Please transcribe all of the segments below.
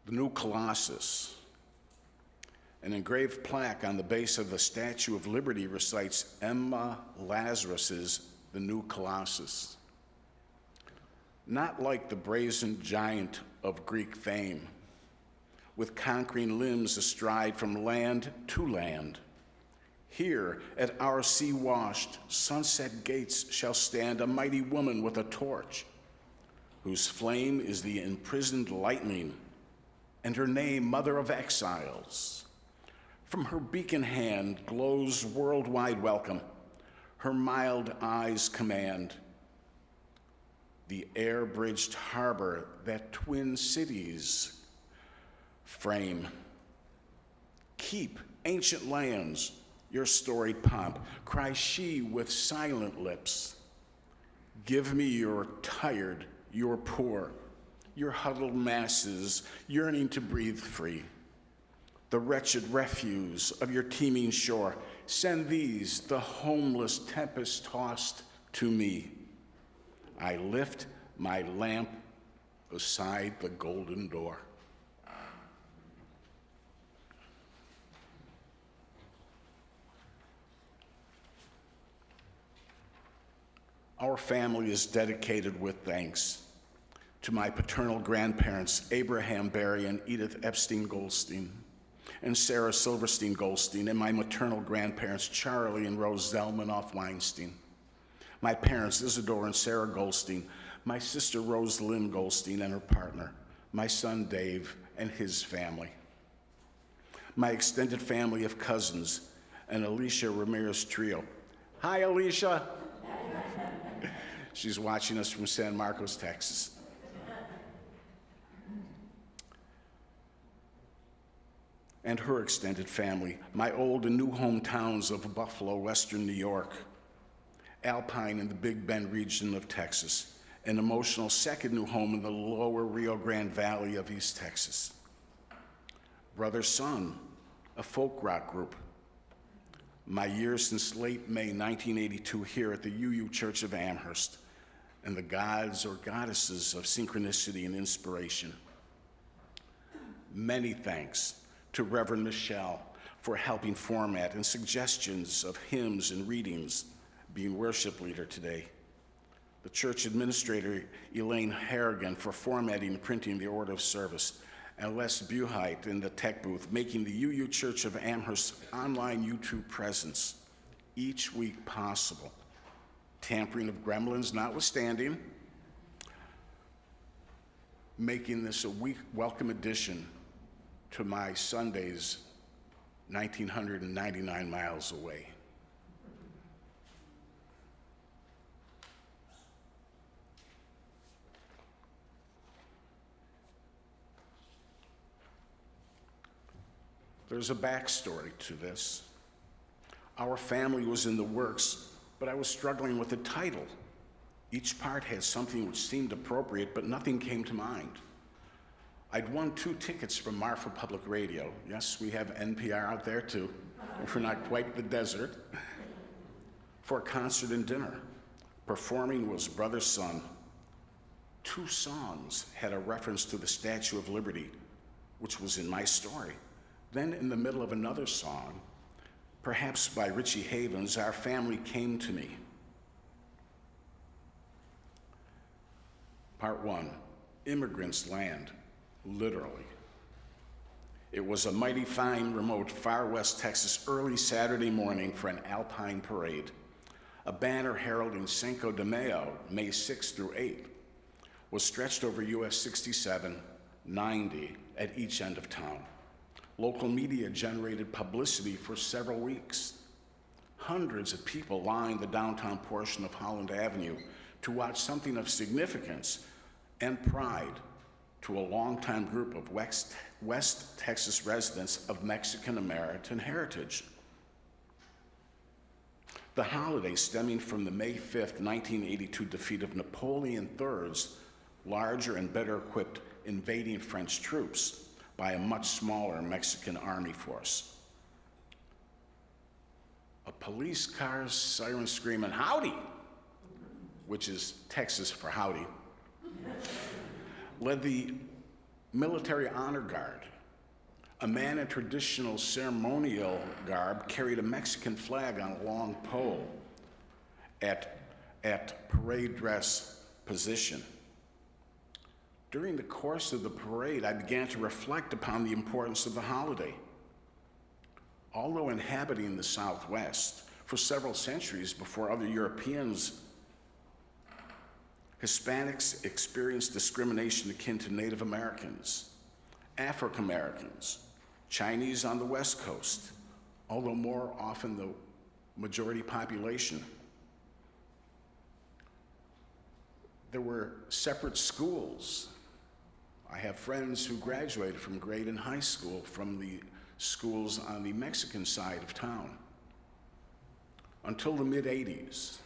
the new Colossus. An engraved plaque on the base of the Statue of Liberty recites Emma Lazarus's The New Colossus. Not like the brazen giant of Greek fame, with conquering limbs astride from land to land. Here, at our sea-washed, sunset gates shall stand a mighty woman with a torch, whose flame is the imprisoned lightning, and her name, Mother of Exiles. From her beacon hand glows worldwide welcome. Her mild eyes command the air-bridged harbor that twin cities frame. Keep, ancient lands, your storied pomp, cries she with silent lips. Give me your tired, your poor, your huddled masses yearning to breathe free. The wretched refuse of your teeming shore, send these, the homeless tempest-tossed, to me. I lift my lamp beside the golden door. Our family is dedicated with thanks to my paternal grandparents, Abraham Barry and Edith Epstein Goldstein, and Sarah Silverstein Goldstein, and my maternal grandparents, Charlie and Rose Zelmanoff Weinstein. My parents, Isidore and Sarah Goldstein, my sister Rose Lynn Goldstein and her partner, my son Dave and his family. My extended family of cousins, and Alicia Ramirez Trio. Hi, Alicia. She's watching us from San Marcos, Texas. And her extended family, my old and new hometowns of Buffalo, Western New York, Alpine in the Big Bend region of Texas, an emotional second new home in the lower Rio Grande Valley of East Texas. Brother Sun, a folk rock group. My years since late May 1982 here at the UU Church of Amherst, and the gods or goddesses of synchronicity and inspiration. Many thanks to Reverend Michelle for helping format and suggestions of hymns and readings, being worship leader today. The church administrator, Elaine Harrigan, for formatting and printing the order of service, and Les Buhite in the tech booth, making the UU Church of Amherst online YouTube presence each week possible. Tampering of gremlins notwithstanding, making this a welcome addition to my Sundays 1,999 miles away. There's a backstory to this. Our family was in the works, but I was struggling with the title. Each part had something which seemed appropriate, but nothing came to mind. I'd won 2 tickets from Marfa Public Radio. Yes, we have NPR out there too, if we're not quite the desert, for a concert and dinner. Performing was Brother Sun. 2 songs had a reference to the Statue of Liberty, which was in my story. Then in the middle of another song, perhaps by Richie Havens, Our Family Came to Me. Part 1, Immigrant's Land, literally. It was a mighty fine, remote, far west Texas early Saturday morning for an Alpine parade. A banner heralding Cinco de Mayo, May 6th through 8th, was stretched over US 67, 90 at each end of town. Local media generated publicity for several weeks. Hundreds of people lined the downtown portion of Holland Avenue to watch something of significance and pride to a longtime group of West Texas residents of Mexican-American heritage. The holiday stemming from the May 5th, 1982 defeat of Napoleon III's larger and better equipped invading French troops by a much smaller Mexican army force. A police car's siren screaming, "Howdy!" which is Texas for howdy, led the military honor guard. A man in traditional ceremonial garb carried a Mexican flag on a long pole at parade dress position. During the course of the parade, I began to reflect upon the importance of the holiday. Although inhabiting the Southwest for several centuries before other Europeans, Hispanics experienced discrimination akin to Native Americans, African Americans, Chinese on the West Coast, although more often the majority population. There were separate schools. I have friends who graduated from grade and high school from the schools on the Mexican side of town until the mid-'80s.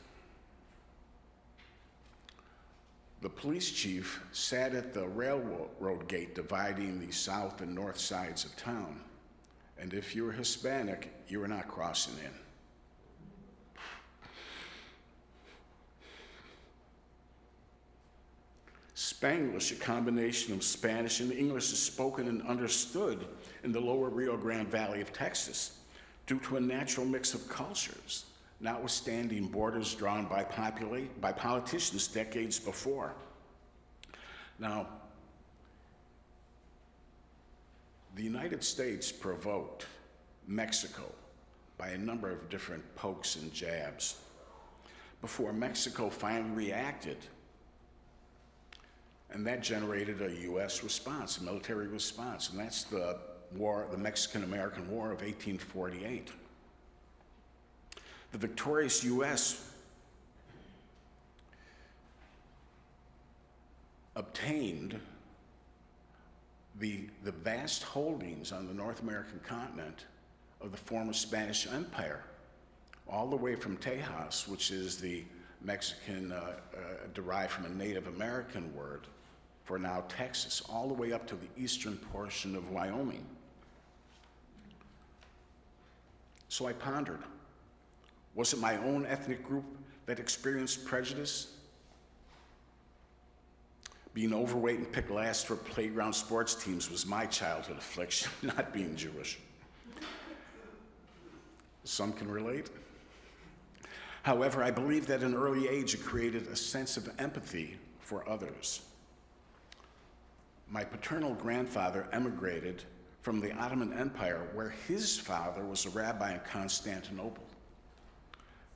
The police chief sat at the railroad gate dividing the south and north sides of town. And if you were Hispanic, you were not crossing in. Spanglish, a combination of Spanish and English, is spoken and understood in the lower Rio Grande Valley of Texas due to a natural mix of cultures, notwithstanding borders drawn by politicians decades before. Now, the United States provoked Mexico by a number of different pokes and jabs before Mexico finally reacted. And that generated a U.S. response, a military response, and that's the war, the Mexican-American War of 1848. The victorious U.S. obtained the vast holdings on the North American continent of the former Spanish Empire, all the way from Tejas, which is the Mexican derived from a Native American word for now Texas, all the way up to the eastern portion of Wyoming. So I pondered, was it my own ethnic group that experienced prejudice? Being overweight and picked last for playground sports teams was my childhood affliction, not being Jewish. Some can relate. However, I believe that at an early age it created a sense of empathy for others. My paternal grandfather emigrated from the Ottoman Empire, where his father was a rabbi in Constantinople,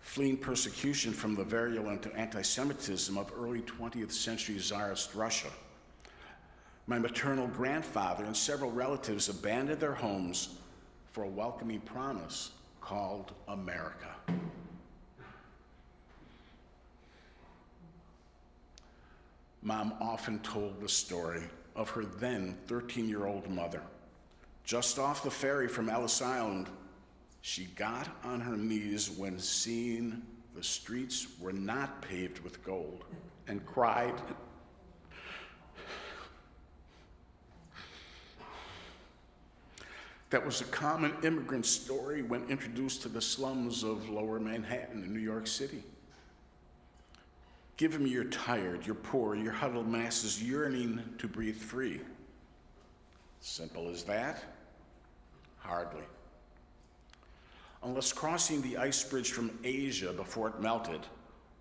fleeing persecution from the virulent anti-Semitism of early 20th century Tsarist Russia. My maternal grandfather and several relatives abandoned their homes for a welcoming promise called America. Mom often told the story of her then 13-year-old mother. Just off the ferry from Ellis Island, she got on her knees when seeing the streets were not paved with gold and cried. That was a common immigrant story when introduced to the slums of Lower Manhattan in New York City. Give me you're tired, you're poor, your huddled masses yearning to breathe free. Simple as that? Hardly. Unless crossing the ice bridge from Asia before it melted,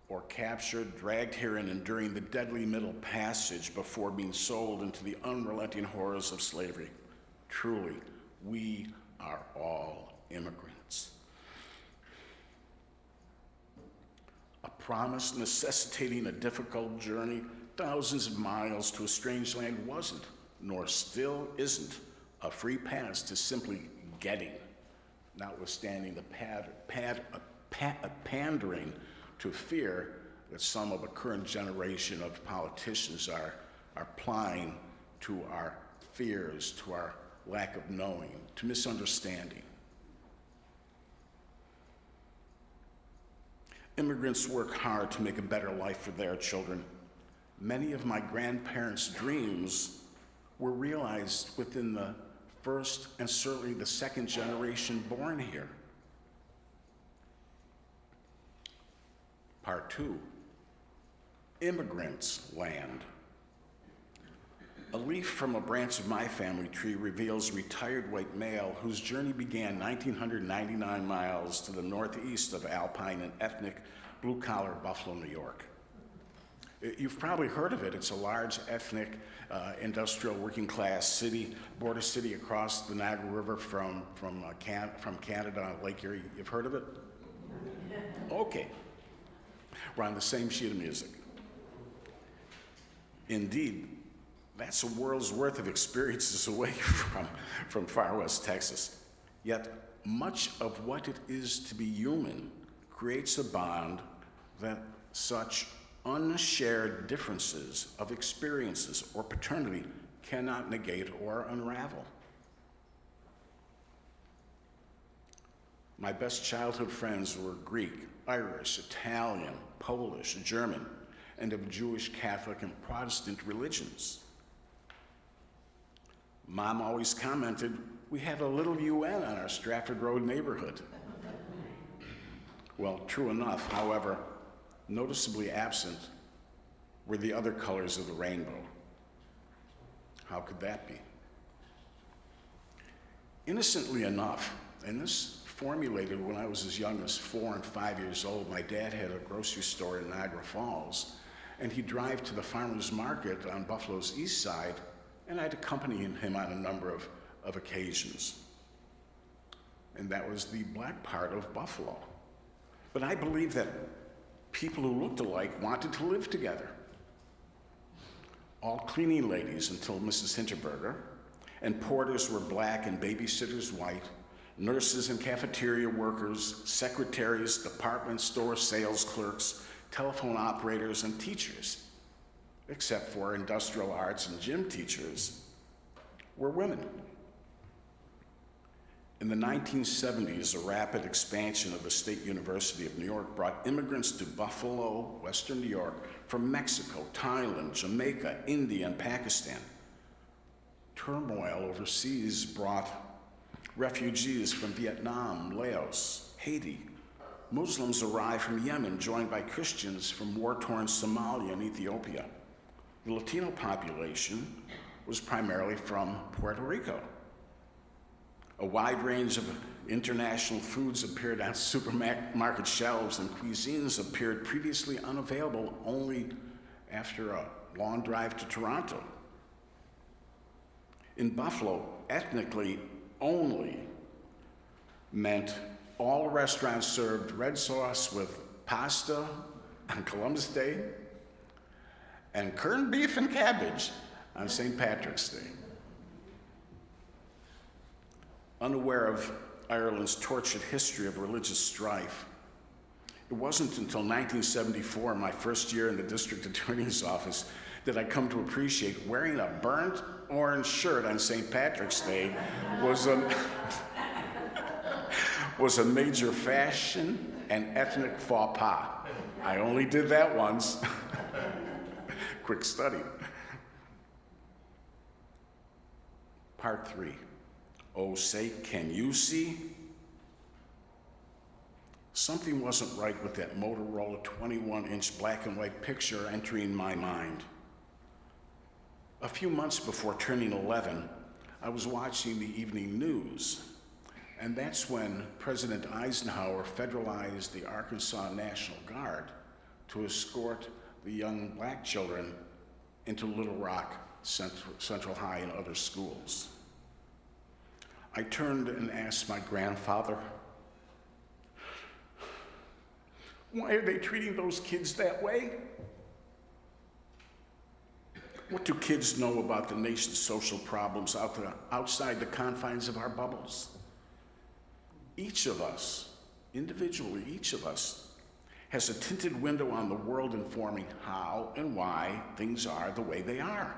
or captured, dragged here and enduring the deadly Middle Passage before being sold into the unrelenting horrors of slavery. Truly, we are all immigrants. A promise necessitating a difficult journey, thousands of miles to a strange land wasn't, nor still isn't, a free pass to simply getting, notwithstanding the pandering to fear that some of the current generation of politicians are applying to our fears, to our lack of knowing, to misunderstanding. Immigrants work hard to make a better life for their children. Many of my grandparents' dreams were realized within the first and certainly the second generation born here. Part 2, immigrants' land. A leaf from a branch of my family tree reveals a retired white male whose journey began 1,999 miles to the northeast of Alpine in ethnic blue-collar Buffalo, New York. You've probably heard of it. It's a large ethnic, industrial working-class city, border city across the Niagara River from Canada on Lake Erie. You've heard of it? Okay. We're on the same sheet of music. Indeed, that's a world's worth of experiences away from far west Texas. Yet, much of what it is to be human creates a bond that such unshared differences of experiences or paternity cannot negate or unravel. My best childhood friends were Greek, Irish, Italian, Polish, German, and of Jewish, Catholic, and Protestant religions. Mom always commented, we had a little UN on our Stratford Road neighborhood. Well, true enough, however, noticeably absent were the other colors of the rainbow. How could that be? Innocently enough, and this formulated when I was as young as 4 and 5 years old, my dad had a grocery store in Niagara Falls, and he'd drive to the farmer's market on Buffalo's east side, and I'd accompany him on a number of occasions. And that was the black part of Buffalo. But I believe that people who looked alike wanted to live together. All cleaning ladies until Mrs. Hinterberger, and porters were black and babysitters white, nurses and cafeteria workers, secretaries, department store sales clerks, telephone operators, and teachers, except for industrial arts and gym teachers, were women. In the 1970s, a rapid expansion of the State University of New York brought immigrants to Buffalo, Western New York, from Mexico, Thailand, Jamaica, India, and Pakistan. Turmoil overseas brought refugees from Vietnam, Laos, Haiti. Muslims arrived from Yemen, joined by Christians from war-torn Somalia and Ethiopia. The Latino population was primarily from Puerto Rico. A wide range of international foods appeared on supermarket shelves, and cuisines appeared previously unavailable only after a long drive to Toronto. In Buffalo, ethnically only meant all restaurants served red sauce with pasta on Columbus Day and corned beef and cabbage on St. Patrick's Day. Unaware of Ireland's tortured history of religious strife, it wasn't until 1974, my first year in the district attorney's office, that I come to appreciate wearing a burnt orange shirt on St. Patrick's Day was a major fashion and ethnic faux pas. I only did that once. Quick study. Part 3. Oh, say, can you see? Something wasn't right with that Motorola 21-inch black and white picture entering my mind. A few months before turning 11, I was watching the evening news, and that's when President Eisenhower federalized the Arkansas National Guard to escort the young black children into Little Rock Central High and other schools. I turned and asked my grandfather, why are they treating those kids that way? What do kids know about the nation's social problems outside the confines of our bubbles? Each of us, individually, each of us, has a tinted window on the world informing how and why things are the way they are.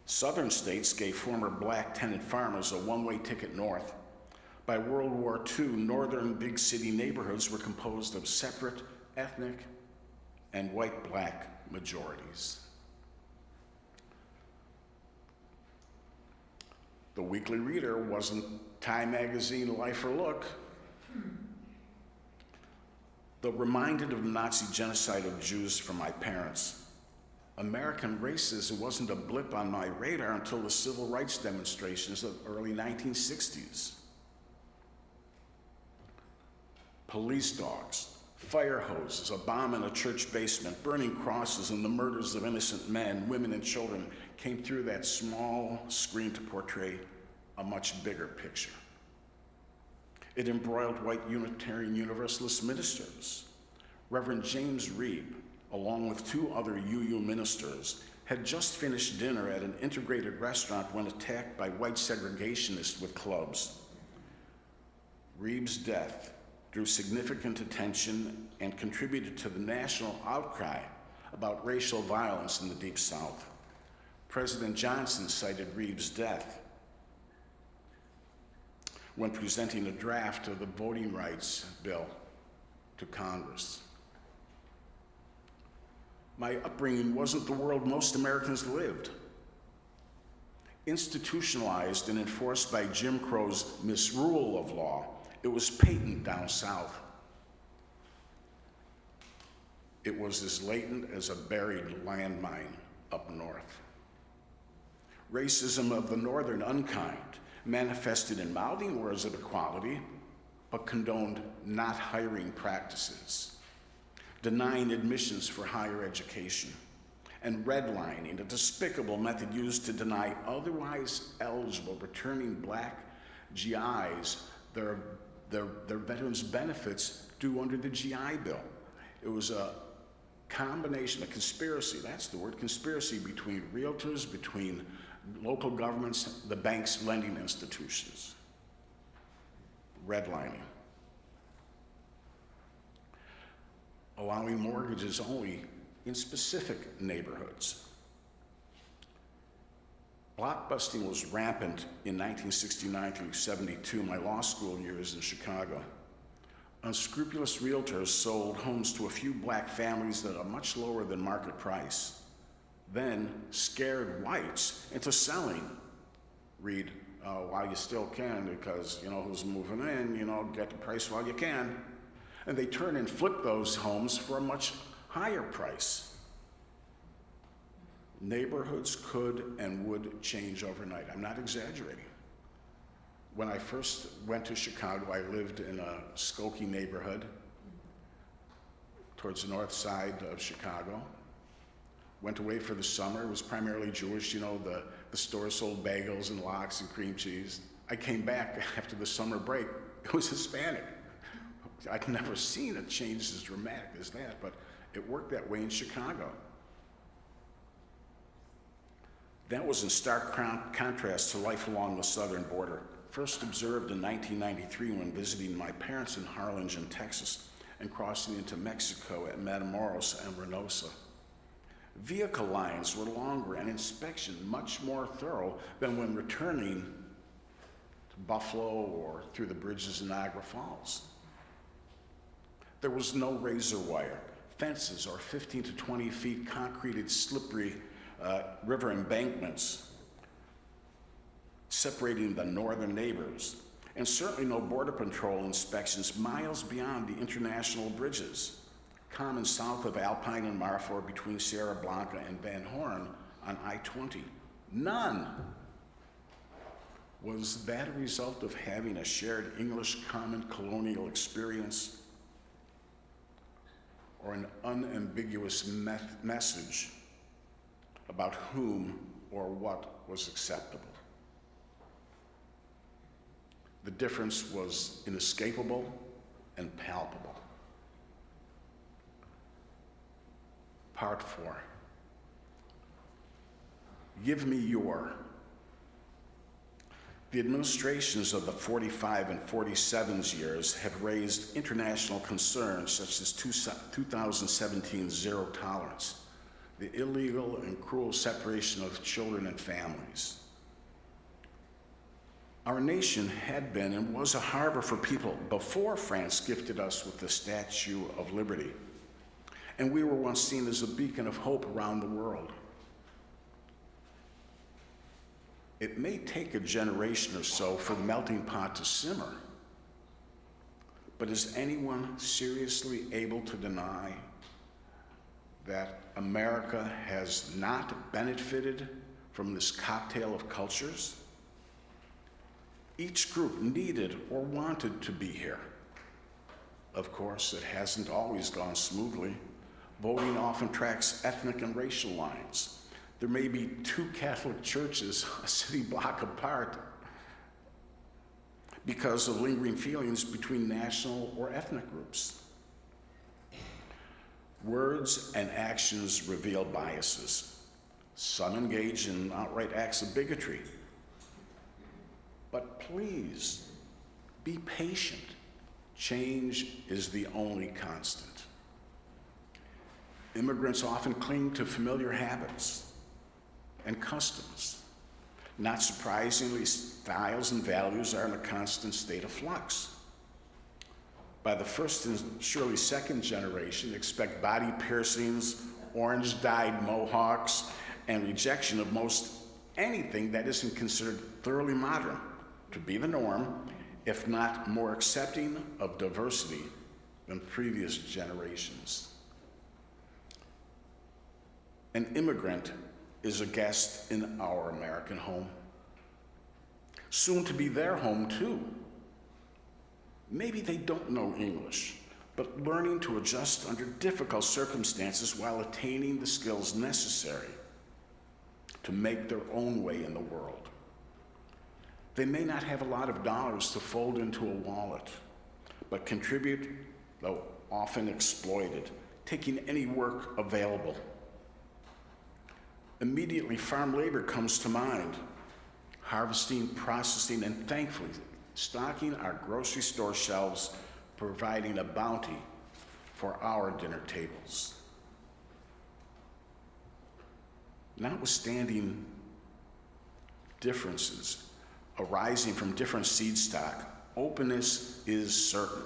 Southern states gave former black tenant farmers a one-way ticket north. By World War II, northern big city neighborhoods were composed of separate ethnic and white-black majorities. The Weekly Reader wasn't Time Magazine, Life or Look. Though reminded of the Nazi genocide of Jews from my parents, American racism wasn't a blip on my radar until the civil rights demonstrations of the early 1960s. Police dogs, fire hoses, a bomb in a church basement, burning crosses, and the murders of innocent men, women, and children came through that small screen to portray a much bigger picture. It embroiled white Unitarian Universalist ministers. Reverend James Reeb, along with two other UU ministers, had just finished dinner at an integrated restaurant when attacked by white segregationists with clubs. Reeb's death drew significant attention and contributed to the national outcry about racial violence in the Deep South. President Johnson cited Reeb's death when presenting a draft of the voting rights bill to Congress. My upbringing wasn't the world most Americans lived. Institutionalized and enforced by Jim Crow's misrule of law, it was patent down south. It was as latent as a buried landmine up north. Racism of the northern unkind manifested in mouthing words of equality, but condoned not hiring practices, denying admissions for higher education, and redlining, a despicable method used to deny otherwise eligible returning black GIs their veterans benefits due under the GI Bill. It was a combination, a conspiracy, that's the word, conspiracy between realtors, between local governments, the banks, lending institutions. Redlining. Allowing mortgages only in specific neighborhoods. Blockbusting was rampant in 1969 through 72, my law school years in Chicago. Unscrupulous realtors sold homes to a few black families at a much lower than market price, then scared whites into selling. Read, while you still can, because you know who's moving in, get the price while you can. And they turn and flip those homes for a much higher price. Neighborhoods could and would change overnight. I'm not exaggerating. When I first went to Chicago, I lived in a Skokie neighborhood towards the north side of Chicago. Went away for the summer. It was primarily Jewish. The store sold bagels and lox and cream cheese. I came back after the summer break. It was Hispanic. I'd never seen a change as dramatic as that, but it worked that way in Chicago. That was in stark contrast to life along the southern border. First observed in 1993 when visiting my parents in Harlingen, Texas, and crossing into Mexico at Matamoros and Reynosa. Vehicle lines were longer and inspection much more thorough than when returning to Buffalo or through the bridges in Niagara Falls. There was no razor wire, fences, or 15 to 20 feet concreted slippery river embankments separating the northern neighbors, and certainly no border patrol inspections miles beyond the international bridges, common south of Alpine and Marfa between Sierra Blanca and Van Horn on I-20. None. Was that a result of having a shared English common colonial experience, or an unambiguous message about whom or what was acceptable? The difference was inescapable and palpable. Part 4. Give me your. The administrations of the 45 and 47's years have raised international concerns such as 2017 zero tolerance, the illegal and cruel separation of children and families. Our nation had been and was a harbor for people before France gifted us with the Statue of Liberty, and we were once seen as a beacon of hope around the world. It may take a generation or so for the melting pot to simmer, but is anyone seriously able to deny that America has not benefited from this cocktail of cultures? Each group needed or wanted to be here. Of course, it hasn't always gone smoothly. Voting often tracks ethnic and racial lines. There may be 2 Catholic churches a city block apart because of lingering feelings between national or ethnic groups. Words and actions reveal biases. Some engage in outright acts of bigotry. But please, be patient. Change is the only constant. Immigrants often cling to familiar habits and customs. Not surprisingly, styles and values are in a constant state of flux. By the first and surely second generation, expect body piercings, orange-dyed mohawks, and rejection of most anything that isn't considered thoroughly modern to be the norm, if not more accepting of diversity than previous generations. An immigrant is a guest in our American home, soon to be their home too. Maybe they don't know English, but learning to adjust under difficult circumstances while attaining the skills necessary to make their own way in the world. They may not have a lot of dollars to fold into a wallet, but contribute, though often exploited, taking any work available. Immediately, farm labor comes to mind, harvesting, processing, and thankfully, stocking our grocery store shelves, providing a bounty for our dinner tables. Notwithstanding differences arising from different seed stock, openness is certain.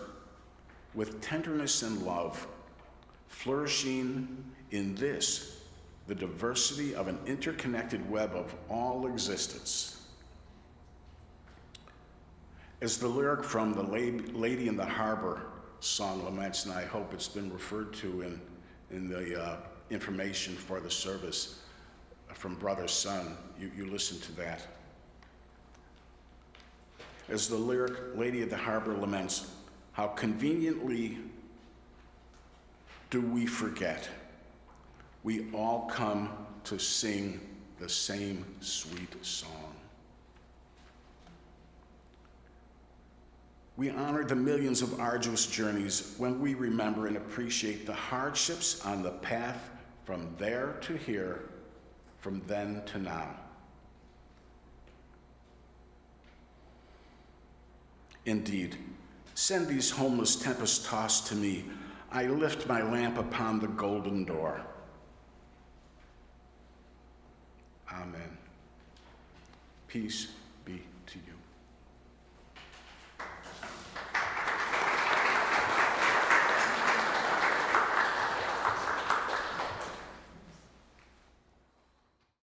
With tenderness and love, flourishing in this, the diversity of an interconnected web of all existence. As the lyric from the Lady in the Harbor song laments, and I hope it's been referred to in the information for the service from Brother's Son, you listen to that. As the lyric Lady of the Harbor laments, how conveniently do we forget we all come to sing the same sweet song. We honor the millions of arduous journeys when we remember and appreciate the hardships on the path from there to here, from then to now. Indeed, send these homeless tempest-tossed to me. I lift my lamp upon the golden door. Amen. Peace be to you.